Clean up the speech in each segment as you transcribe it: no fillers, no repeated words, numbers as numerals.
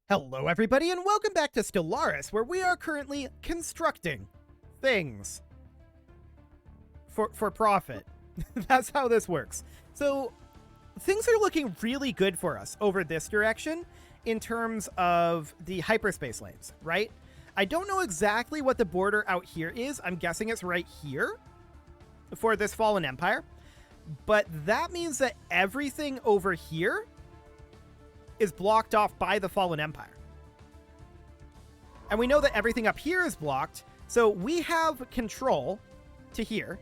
Hello everybody and welcome back to Stellaris, where we are currently constructing things for profit. That's how this works. So things are looking really good for us over this direction in terms of the hyperspace lanes, right? I don't know exactly what the border out here is. I'm guessing it's right here for this Fallen Empire. But that means that everything over here is blocked off by the Fallen Empire. And we know that everything up here is blocked, so we have control to here,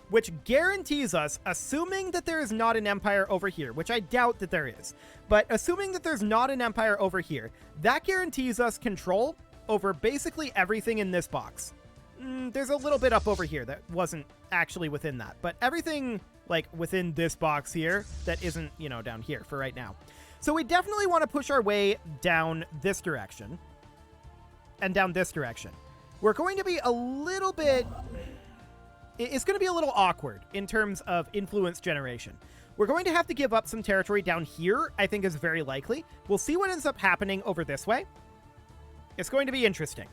which guarantees us, assuming that there is not an empire over here, which I doubt that there is, but assuming that there's not an empire over here, that guarantees us control over basically everything in this box. There's a little bit up over here that wasn't actually within that, but everything like within this box here that isn't, down here for right now. So we definitely want to push our way down this direction and down this direction. We're going to be a little bit... It's going to be a little awkward in terms of influence generation. We're going to have to give up some territory down here, I think is very likely. We'll see what ends up happening over this way. It's going to be interesting.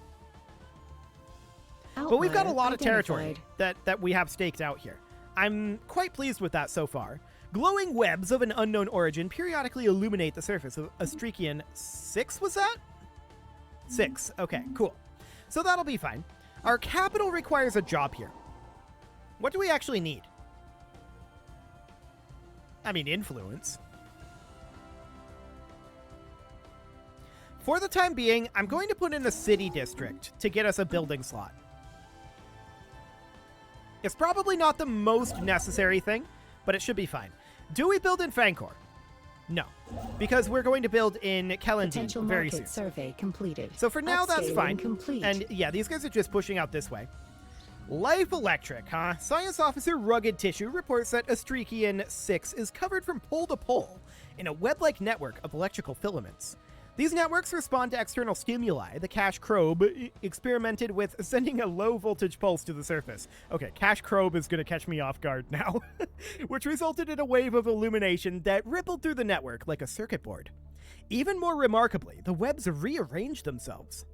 But we've got a lot of territory that we have staked out here. I'm quite pleased with that so far. Glowing webs of an unknown origin periodically illuminate the surface of Astrikian 6, was that? 6. Okay, cool. So that'll be fine. Our capital requires a job here. What do we actually need? I mean, influence. For the time being, I'm going to put in a city district to get us a building slot. It's probably not the most necessary thing, but it should be fine. Do we build in Fangkor? No, because we're going to build in Kalendin very soon. Survey completed. So for now, that's fine. Complete. And yeah, these guys are just pushing out this way. Life Electric, huh? Science Officer Rugged Tissue reports that Astrikian 6 is covered from pole to pole in a web-like network of electrical filaments. These networks respond to external stimuli. The Cache Probe experimented with sending a low-voltage pulse to the surface. Okay, Cache Probe is going to catch me off guard now. Which resulted in a wave of illumination that rippled through the network like a circuit board. Even more remarkably, the webs rearranged themselves.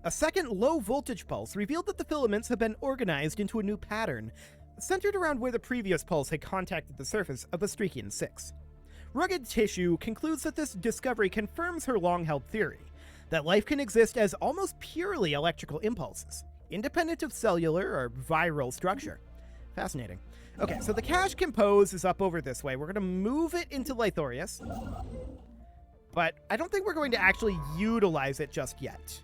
A second low-voltage pulse revealed that the filaments have been organized into a new pattern, centered around where the previous pulse had contacted the surface of Astrikian 6. Rugged Tissue concludes that this discovery confirms her long-held theory, that life can exist as almost purely electrical impulses, independent of cellular or viral structure. Fascinating. Okay, so the Cache Compose is up over this way. We're going to move it into Lythorius, but I don't think we're going to actually utilize it just yet.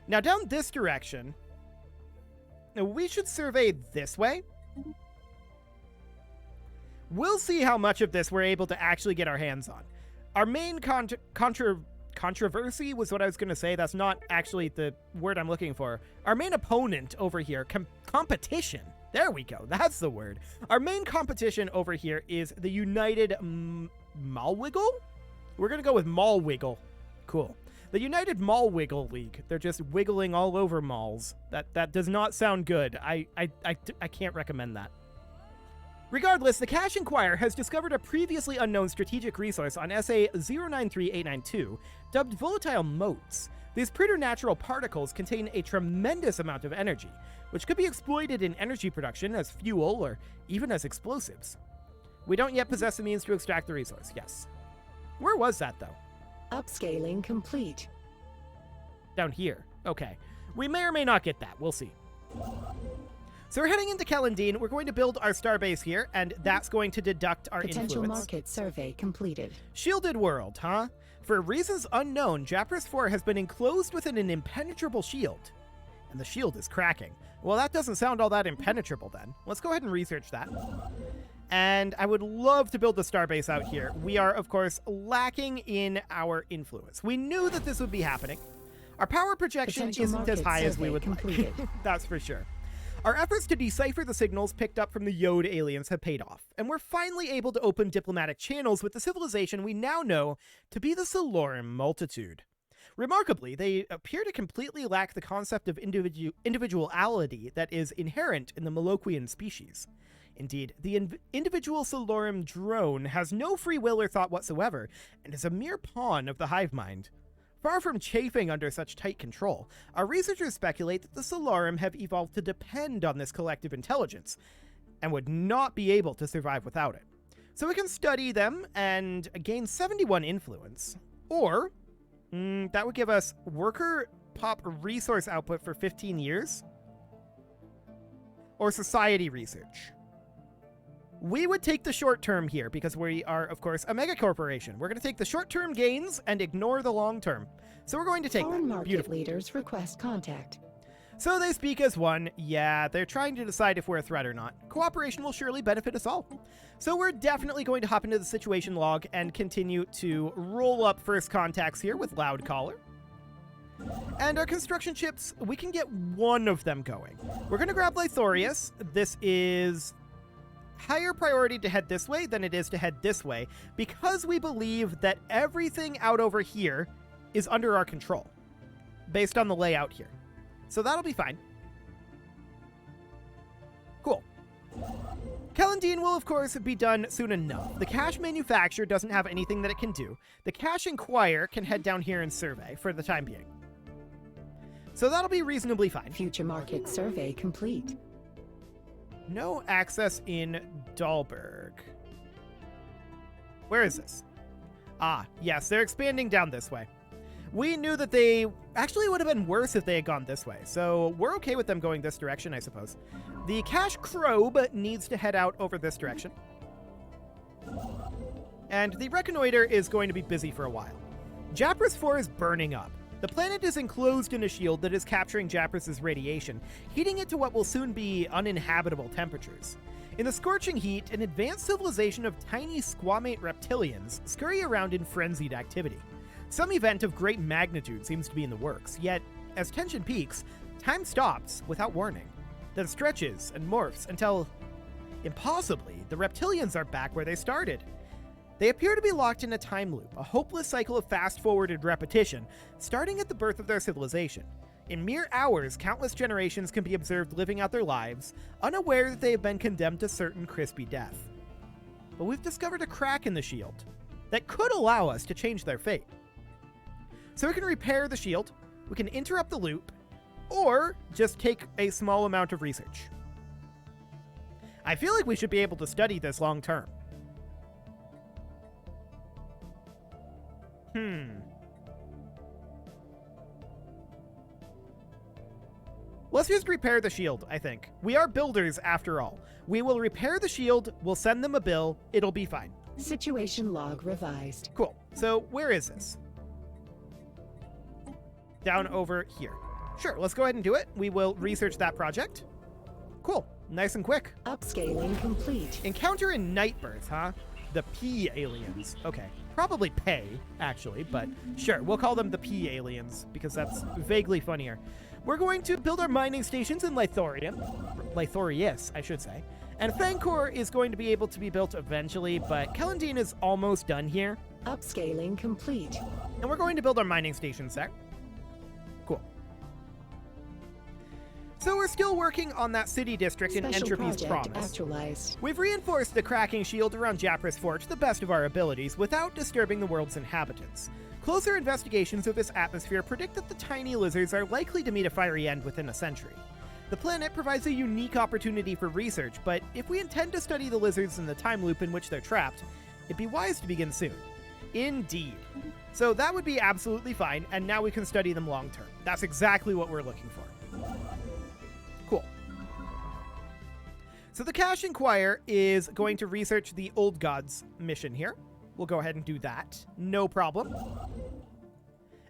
Now, down this direction, we should survey this way. We'll see how much of this we're able to actually get our hands on. Our main controversy was what I was going to say. That's not actually the word I'm looking for. Our main opponent over here, competition. There we go. That's the word. Our main competition over here is the United Malwiggle? We're going to go with Malwiggle. Cool. The United Malwiggle League. They're just wiggling all over malls. That does not sound good. I can't recommend that. Regardless, the Cache Inquirer has discovered a previously unknown strategic resource on SA 093892, dubbed volatile motes. These preternatural particles contain a tremendous amount of energy, which could be exploited in energy production as fuel or even as explosives. We don't yet possess the means to extract the resource, yes. Where was that, though? Upscaling complete. Down here. Okay. We may or may not get that. We'll see. So we're heading into Kalendin. We're going to build our starbase here, and that's going to deduct our Potential influence. market survey completed. Shielded world, huh? For reasons unknown, Japras 4 has been enclosed within an impenetrable shield. And the shield is cracking. Well, that doesn't sound all that impenetrable then. Let's go ahead and research that. And I would love to build the starbase out here. We are, of course, lacking in our influence. We knew that this would be happening. Our power projection isn't as high as we would like. That's for sure. Our efforts to decipher the signals picked up from the Yode aliens have paid off, and we're finally able to open diplomatic channels with the civilization we now know to be the Soloran Multitude. Remarkably, they appear to completely lack the concept of individuality that is inherent in the Moloquian species. Indeed, the individual Soloran drone has no free will or thought whatsoever, and is a mere pawn of the hive mind. Far from chafing under such tight control, our researchers speculate that the Stellaris have evolved to depend on this collective intelligence, and would not be able to survive without it. So we can study them and gain 71 influence, or that would give us worker pop resource output for 15 years, or society research. We would take the short term here because we are, of course, a mega corporation. We're going to take the short term gains and ignore the long term. So we're going to take Foreign that. market Beautiful. leaders request contact. So they speak as one. Yeah, they're trying to decide if we're a threat or not. Cooperation will surely benefit us all. So we're definitely going to hop into the situation log and continue to roll up first contacts here with Loud Caller. And our construction ships, we can get one of them going. We're going to grab Lythorius. This is higher priority to head this way than it is to head this way because we believe that everything out over here is under our control based on the layout here. So that'll be fine. Cool. Kellandine will, of course, be done soon enough. The cache manufacturer doesn't have anything that it can do. The cache inquire can head down here and survey for the time being. So that'll be reasonably fine. Future market survey complete. No access in Dahlberg. Where is this? Ah, yes, they're expanding down this way. We knew that they actually would have been worse if they had gone this way, so we're okay with them going this direction, I suppose. The Cache Probe needs to head out over this direction. And the Reconnoiter is going to be busy for a while. Japras 4 is burning up. The planet is enclosed in a shield that is capturing Japras' radiation, heating it to what will soon be uninhabitable temperatures. In the scorching heat, an advanced civilization of tiny squamate reptilians scurry around in frenzied activity. Some event of great magnitude seems to be in the works, yet, as tension peaks, time stops without warning, then stretches and morphs until, impossibly, the reptilians are back where they started. They appear to be locked in a time loop, a hopeless cycle of fast-forwarded repetition, starting at the birth of their civilization. In mere hours, countless generations can be observed living out their lives, unaware that they have been condemned to certain crispy death. But we've discovered a crack in the shield that could allow us to change their fate. So we can repair the shield, we can interrupt the loop, or just take a small amount of research. I feel like we should be able to study this long term. Let's just repair the shield, I think. We are builders after all. We will repair the shield, we'll send them a bill, it'll be fine. Situation log revised. Cool. So where is this? Down over here. Sure, let's go ahead and do it. We will research that project. Cool. Nice and quick. Upscaling complete. Encounter in Nightbirth, huh? The P aliens. Okay. Probably Pay, actually, but sure, we'll call them the P aliens because that's vaguely funnier. We're going to build our mining stations in Lythorius, I should say. And Thankor is going to be able to be built eventually, but Kellandine is almost done here. Upscaling complete. And we're going to build our mining stations there. Cool. So we're still working on that city district in Special Entropy's project Promise. actualized. We've reinforced the cracking shield around Japras 4 to the best of our abilities without disturbing the world's inhabitants. Closer investigations of this atmosphere predict that the tiny lizards are likely to meet a fiery end within a century. The planet provides a unique opportunity for research, but if we intend to study the lizards in the time loop in which they're trapped, it'd be wise to begin soon. Indeed. So that would be absolutely fine, and now we can study them long term. That's exactly what we're looking for. Cool. So the Cache Inquire is going to research the Old Gods mission here. We'll go ahead and do that. No problem.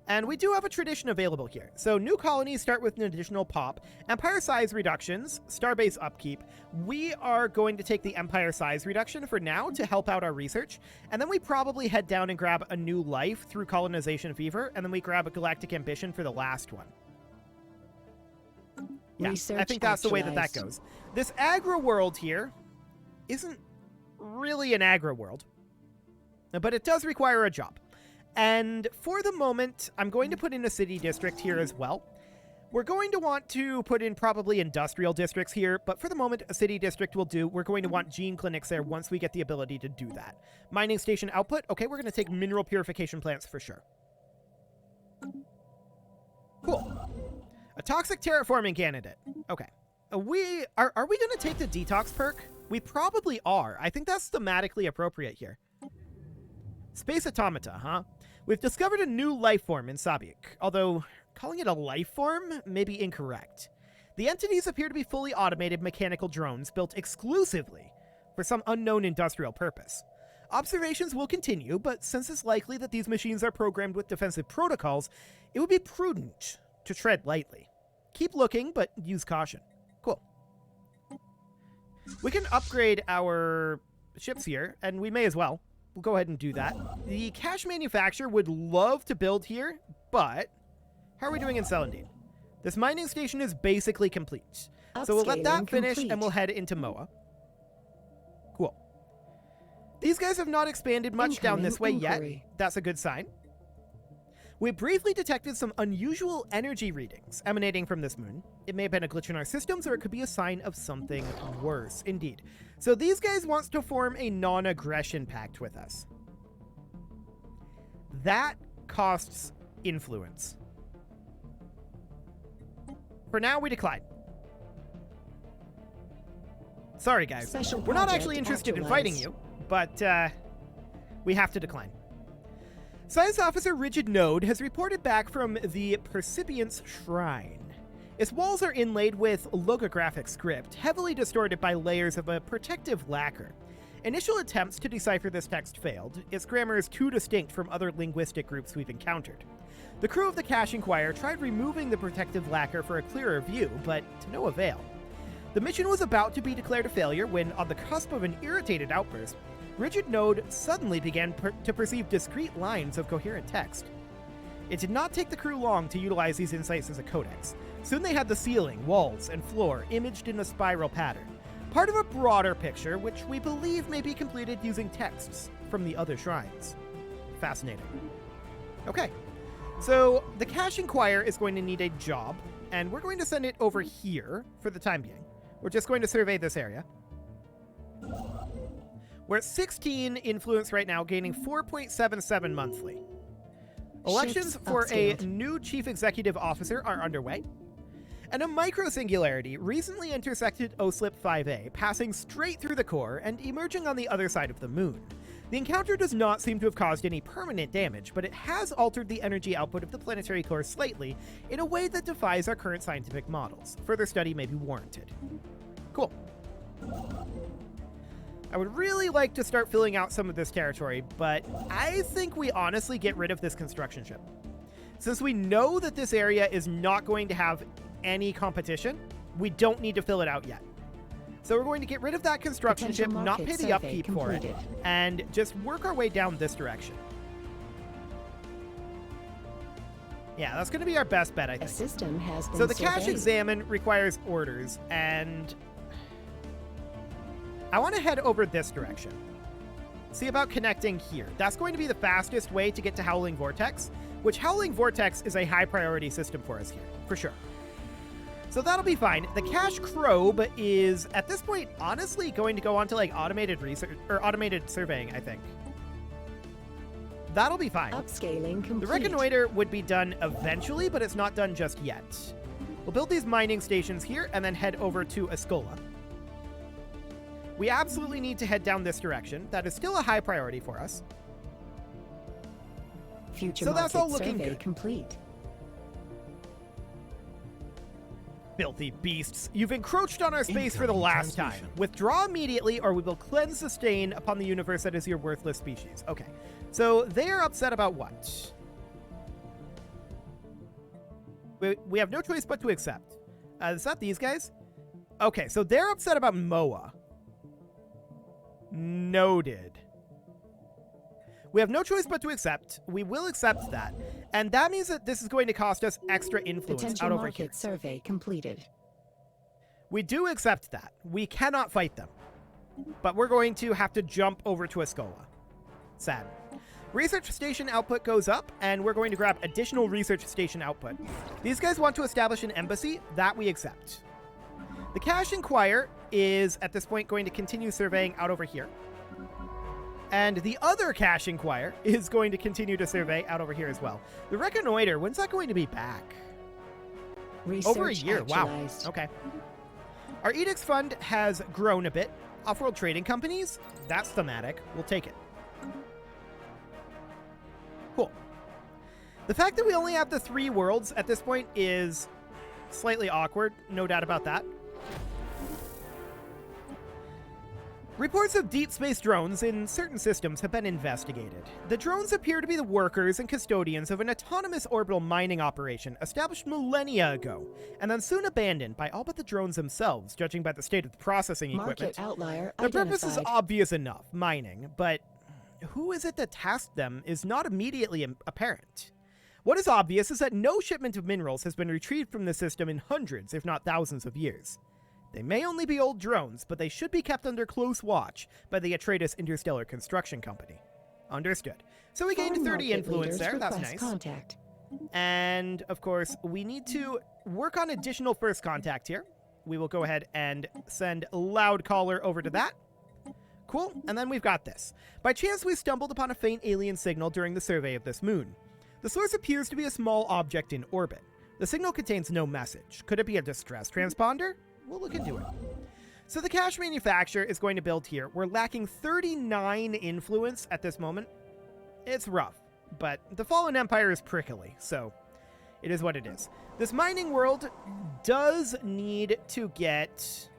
And we do have a tradition available here. So new colonies start with an additional pop, empire size reductions, starbase upkeep. We are going to take the empire size reduction for now to help out our research, and then we probably head down and grab a new life through colonization fever, and then we grab a galactic ambition for the last one. Yeah, Research I think that's the way that actualized. goes. This agro world here isn't really an agro world, but it does require a job. And for the moment, I'm going to put in a city district here as well. We're going to want to put in probably industrial districts here, but for the moment, a city district will do. We're going to want gene clinics there once we get the ability to do that. Mining station output. Okay, we're going to take mineral purification plants for sure. toxic terraforming candidate. Okay. Are we going to take the detox perk? We probably are. I think that's thematically appropriate here. Space automata, huh? We've discovered a new life form in Sabik, although calling it a life form may be incorrect. The entities appear to be fully automated mechanical drones built exclusively for some unknown industrial purpose. Observations will continue, but since it's likely that these machines are programmed with defensive protocols, it would be prudent to tread lightly. Keep looking, but use caution. Cool. We can upgrade our ships here, and we may as well. We'll go ahead and do that. The cache manufacturer would love to build here, but how are we doing in Celandine? This mining station is basically complete. So we'll let that finish and we'll head into Moa. Cool. These guys have not expanded much down this way yet. That's a good sign. We briefly detected some unusual energy readings emanating from this moon. It may have been a glitch in our systems, or it could be a sign of something worse. Indeed. So these guys want to form a non-aggression pact with us. That costs influence. For now, we decline. Sorry, guys. We're not actually interested in fighting you, but we have to decline. Science Officer Rigid Node has reported back from the Percipient's Shrine. Its walls are inlaid with logographic script, heavily distorted by layers of a protective lacquer. Initial attempts to decipher this text failed. Its grammar is too distinct from other linguistic groups we've encountered. The crew of the Cache Inquirer tried removing the protective lacquer for a clearer view, but to no avail. The mission was about to be declared a failure when, on the cusp of an irritated outburst, Rigid Node suddenly began to perceive discrete lines of coherent text. It did not take the crew long to utilize these insights as a codex. Soon they had the ceiling, walls, and floor imaged in a spiral pattern, part of a broader picture which we believe may be completed using texts from the other shrines. Fascinating. Okay, so the Cache Inquirer is going to need a job, and we're going to send it over here for the time being. We're just going to survey this area. We're at 16 influence right now, gaining 4.77 monthly. Elections for a new chief executive officer are underway. And a micro-singularity recently intersected OSLIP 5A, passing straight through the core and emerging on the other side of the moon. The encounter does not seem to have caused any permanent damage, but it has altered the energy output of the planetary core slightly in a way that defies our current scientific models. Further study may be warranted. Cool. I would really like to start filling out some of this territory, but I think we honestly get rid of this construction ship. Since we know that this area is not going to have any competition, we don't need to fill it out yet. So we're going to get rid of that construction ship, not pay the upkeep for it, and just work our way down this direction. Yeah, that's going to be our best bet, I think. A system has been so the surveyed. Cache Examine requires orders, and I want to head over this direction. See about connecting here. That's going to be the fastest way to get to Howling Vortex, which Howling Vortex is a high priority system for us here, for sure. So that'll be fine. The Cache Probe is, at this point, honestly going to go on to like automated research or automated surveying, I think. That'll be fine. Upscaling complete. The Reconnoiter would be done eventually, but it's not done just yet. We'll build these mining stations here and then head over to Escola. We absolutely need to head down this direction. That is still a high priority for us. Future so that's all market looking survey good. Complete. Filthy beasts. You've encroached on our space for the last time. Withdraw immediately or we will cleanse the stain upon the universe that is your worthless species. Okay. So they are upset about what? We have no choice but to accept. Is that these guys? Okay, so they're upset about Moa. Noted. We have no choice but to accept. We will accept that. And that means that this is going to cost us extra influence Potential out over market here. survey completed. We do accept that. We cannot fight them. But we're going to have to jump over to Escola. Sad. Research station output goes up, and we're going to grab additional research station output. These guys want to establish an embassy. That we accept. The Cache Inquirer is, at this point, going to continue surveying out over here. And the other Cache Inquirer is going to continue to survey out over here as well. The Reconnoiter, when's that going to be back? Research Over a year, wow. actualized. Okay. Our Edicts Fund has grown a bit. Off-world trading companies, that's thematic. We'll take it. Cool. The fact that we only have the 3 worlds at this point is slightly awkward, no doubt about that. Reports of deep space drones in certain systems have been investigated. The drones appear to be the workers and custodians of an autonomous orbital mining operation established millennia ago, and then soon abandoned by all but the drones themselves, judging by the state of the processing equipment. Market outlier The purpose is identified. obvious enough, mining, but who is it that tasked them is not immediately apparent. What is obvious is that no shipment of minerals has been retrieved from the system in hundreds, if not thousands of years. They may only be old drones, but they should be kept under close watch by the Atreides Interstellar Construction Company. Understood. So we gained Foreign 30 market influence leaders there, that's request nice. Contact. And, of course, we need to work on additional first contact here. We will go ahead and send Loud Caller over to that. Cool, and then we've got this. By chance, we stumbled upon a faint alien signal during the survey of this moon. The source appears to be a small object in orbit. The signal contains no message. Could it be a distress transponder? We'll look into it. So the cache manufacturer is going to build here. We're lacking 39 influence at this moment. It's rough, but the Fallen Empire is prickly, so it is what it is. This mining world does need to get...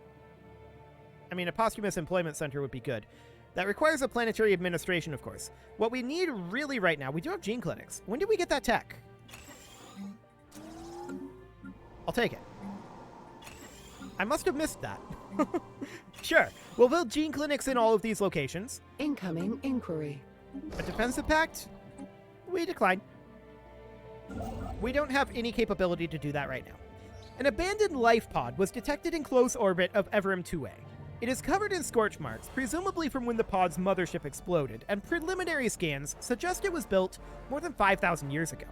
I mean, a posthumous employment center would be good. That requires a planetary administration, of course. What we need really right now, we do have gene clinics. When did we get that tech? I'll take it. I must have missed that. Sure, we'll build gene clinics in all of these locations. Incoming inquiry. A defensive pact? We decline. We don't have any capability to do that right now. An abandoned life pod was detected in close orbit of Everum 2A. It is covered in scorch marks, presumably from when the pod's mothership exploded, and preliminary scans suggest it was built more than 5,000 years ago.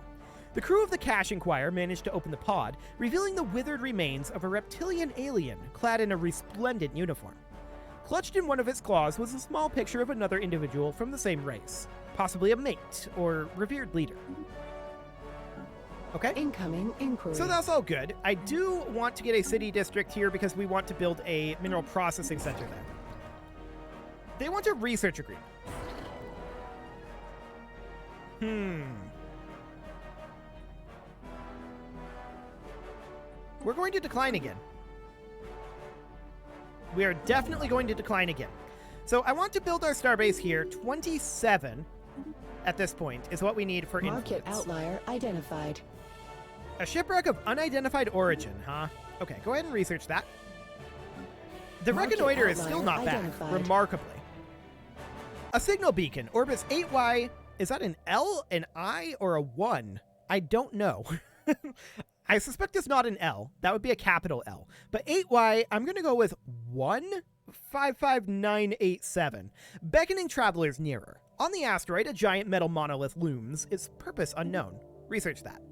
The crew of the Cash Inquirer managed to open the pod, revealing the withered remains of a reptilian alien clad in a resplendent uniform. Clutched in one of its claws was a small picture of another individual from the same race, possibly a mate or revered leader. Okay. Incoming inquiry. So that's all good. I do want to get a city district here because we want to build a mineral processing center there. They want a research agreement. We're going to decline again. We are definitely going to decline again. So I want to build our starbase here. 27 at this point is what we need for Market influence. outlier identified. A shipwreck of unidentified origin, huh? Okay, go ahead and research that. The Market reconnoiter is still outlier not bad, identified. remarkably. A signal beacon orbits 8Y. Is that an L, an I, or a 1? I don't know. I suspect it's not an L. That would be a capital L. But 8Y, I'm going to go with 155987, beckoning travelers nearer. On the asteroid, a giant metal monolith looms, its purpose unknown. Research that.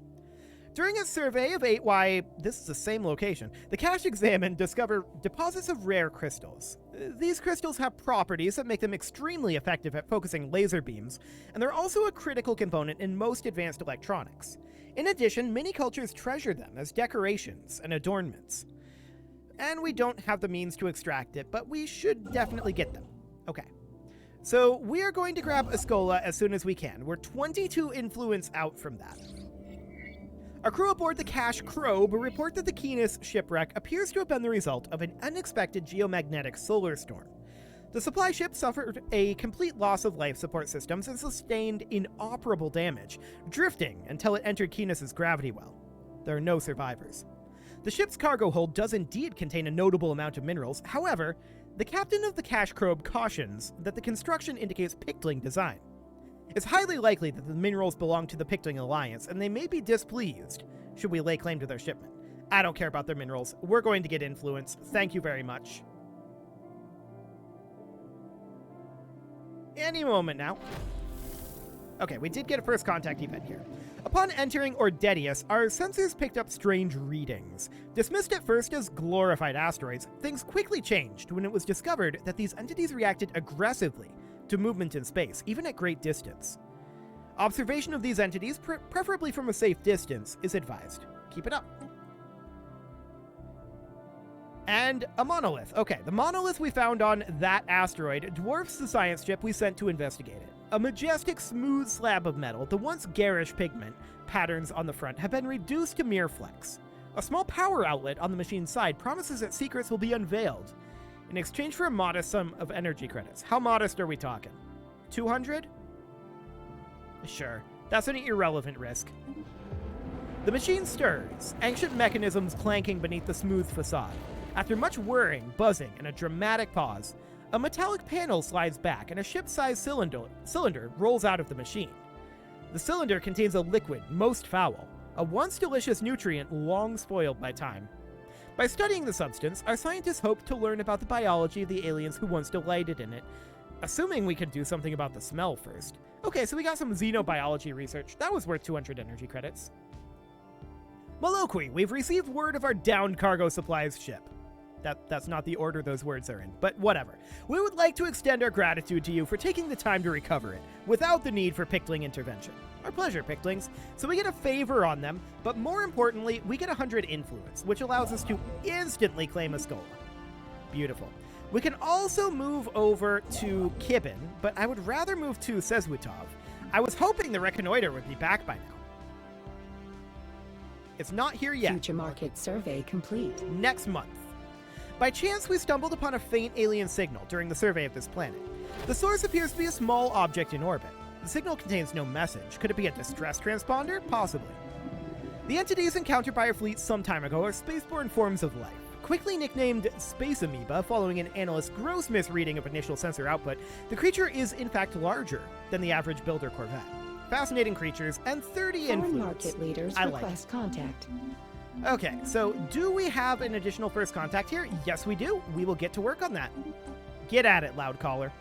During a survey of 8Y, this is the same location, the cache examined discovered deposits of rare crystals. These crystals have properties that make them extremely effective at focusing laser beams, and they're also a critical component in most advanced electronics. In addition, many cultures treasure them as decorations and adornments. And we don't have the means to extract it, but we should definitely get them. Okay. So we are going to grab Escola as soon as we can. We're 22 influence out from that. Our crew aboard the Cache Crobe report that the Keenus shipwreck appears to have been the result of an unexpected geomagnetic solar storm. The supply ship suffered a complete loss of life support systems and sustained inoperable damage, drifting until it entered Keenus's gravity well. There are no survivors. The ship's cargo hold does indeed contain a notable amount of minerals. However, the captain of the Cache Crobe cautions that the construction indicates Pictling design. It's highly likely that the minerals belong to the Pictling Alliance, and they may be displeased should we lay claim to their shipment. I don't care about their minerals. We're going to get influence. Thank you very much. Any moment now. Okay, we did get a first contact event here. Upon entering Ordedius, our sensors picked up strange readings. Dismissed at first as glorified asteroids, things quickly changed when it was discovered that these entities reacted aggressively to movement in space, even at great distance. Observation of these entities, preferably from a safe distance, is advised. Keep it up. And a monolith. Okay, the monolith we found on that asteroid dwarfs the science ship we sent to investigate it. A majestic, smooth slab of metal, the once garish pigment patterns on the front have been reduced to mere flecks. A small power outlet on the machine's side promises that secrets will be unveiled in exchange for a modest sum of energy credits. How modest are we talking? 200? Sure, that's an irrelevant risk. The machine stirs, ancient mechanisms clanking beneath the smooth facade. After much whirring, buzzing, and a dramatic pause, a metallic panel slides back and a ship-sized cylinder rolls out of the machine. The cylinder contains a liquid most foul, a once delicious nutrient long spoiled by time. By studying the substance, our scientists hope to learn about the biology of the aliens who once delighted in it, assuming we can do something about the smell first. Okay, so we got some xenobiology research. That was worth 200 energy credits. Maloqui, we've received word of our downed cargo supplies ship. That's not the order those words are in, but whatever. We would like to extend our gratitude to you for taking the time to recover it, without the need for Pickling intervention. Our pleasure, Picklings. So we get a favor on them, but more importantly, we get 100 influence, which allows us to instantly claim a Skola. Beautiful. We can also move over to Kibin, but I would rather move to Sezwitov. I was hoping the Reconnoiter would be back by now. It's not here yet. Future market survey complete. Next month. By chance, we stumbled upon a faint alien signal during the survey of this planet. The source appears to be a small object in orbit. The signal contains no message. Could it be a distress transponder? Possibly. The entities encountered by our fleet some time ago are spaceborne forms of life. Quickly nicknamed Space Amoeba following an analyst's gross misreading of initial sensor output, the creature is in fact larger than the average builder Corvette. Fascinating creatures and 30 Foreign influence. market leaders request contact. Okay, so do we have an additional first contact here? Yes, we do. We will get to work on that. Get at it, loud caller.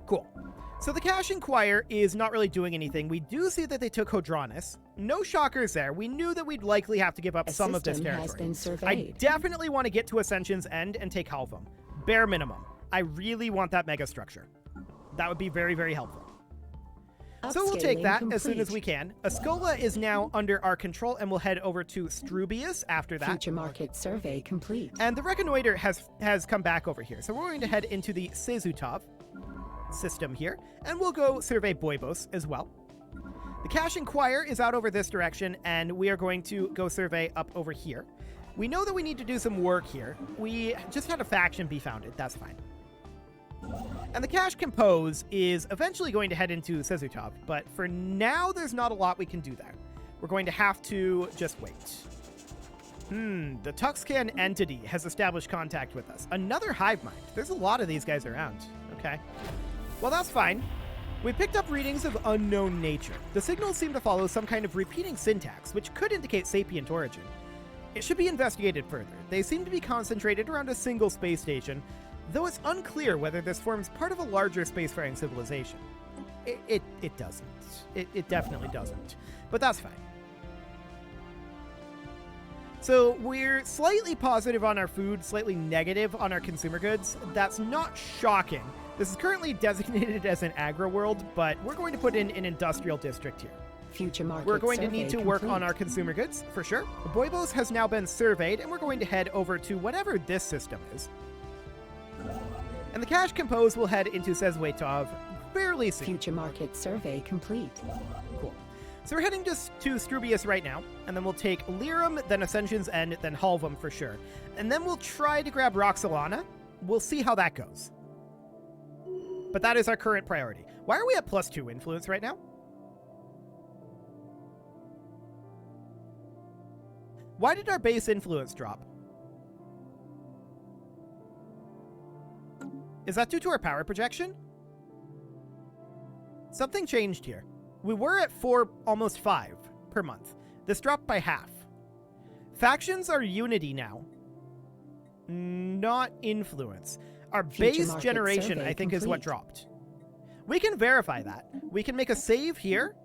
Cool. So the Cash Inquirer is not really doing anything. We do see that they took Hodronis. No shockers there. We knew that we'd likely have to give up some of this territory. Has been surveyed. I definitely want to get to Ascension's End and take Halvam. Bare minimum. I really want that megastructure. That would be very, very helpful. So we'll take that as soon as we can. Ascola is now under our control, and we'll head over to Strubius after that. Future market survey complete. And the Reconnoiter has come back over here. So we're going to head into the Sezutov system here, and we'll go survey Boibos as well. The Cash Inquirer is out over this direction, and we are going to go survey up over here. We know that we need to do some work here. We just had a faction be founded. That's fine. And the Cash Compose is eventually going to head into Sezutov, but for now, there's not a lot we can do there. We're going to have to just wait. The Tuxcan entity has established contact with us. Another hive mind. There's a lot of these guys around. Okay. Well, that's fine. We picked up readings of unknown nature. The signals seem to follow some kind of repeating syntax, which could indicate sapient origin. It should be investigated further. They seem to be concentrated around a single space station, though it's unclear whether this forms part of a larger spacefaring civilization. It doesn't. It definitely doesn't. But that's fine. So we're slightly positive on our food, slightly negative on our consumer goods. That's not shocking. This is currently designated as an agri-world, but we're going to put in an industrial district here. Future market We're going to survey need to work on our consumer goods, for sure. Boibos has now been surveyed, and we're going to head over to whatever this system is. And the Cash Compose will head into Sezwetov fairly soon. Future market survey complete. Cool. So we're heading just to Strubius right now, and then we'll take Lirum, then Ascension's End, then Halvam for sure. And then we'll try to grab Roxolana. We'll see how that goes. But that is our current priority. Why are we at +2 influence right now? Why did our base influence drop? Is that due to our power projection? Something changed here. We were at 4, almost 5 per month. This dropped by half. Factions are unity now. Not influence. Our base generation, I think, is what dropped. We can verify that. We can make a save here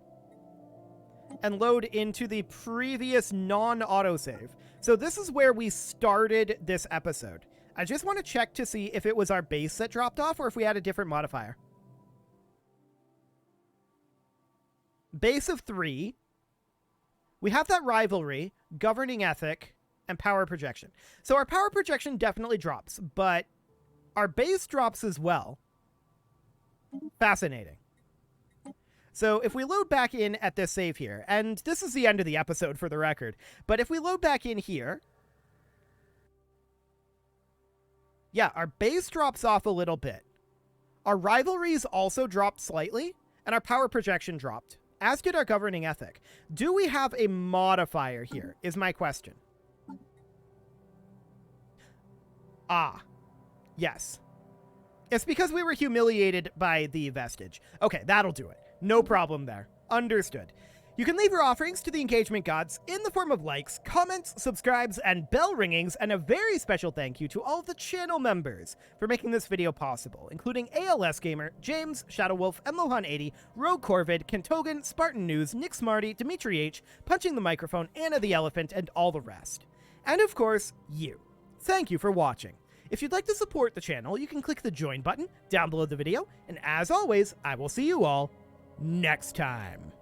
and load into the previous non-autosave. So this is where we started this episode. I just want to check to see if it was our base that dropped off or if we had a different modifier. Base of 3. We have that rivalry, governing ethic, and power projection. So our power projection definitely drops, but our base drops as well. Fascinating. So if we load back in at this save here, and this is the end of the episode for the record, but if we load back in here, yeah, our base drops off a little bit. Our rivalries also dropped slightly, and our power projection dropped, as did our governing ethic. Do we have a modifier here, is my question. Ah, yes. It's because we were humiliated by the vestige. Okay, that'll do it. No problem there. Understood. You can leave your offerings to the engagement gods in the form of likes, comments, subscribes, and bell ringings, and a very special thank you to all of the channel members for making this video possible, including ALS Gamer, James, Shadowwolf, Mlohan80, Rogue Corvid, Kentogan, Spartan News, Nick Smarty, Dimitri H, Punching the Microphone, Anna the Elephant, and all the rest. And of course, you. Thank you for watching. If you'd like to support the channel, you can click the join button down below the video, and as always, I will see you all next time.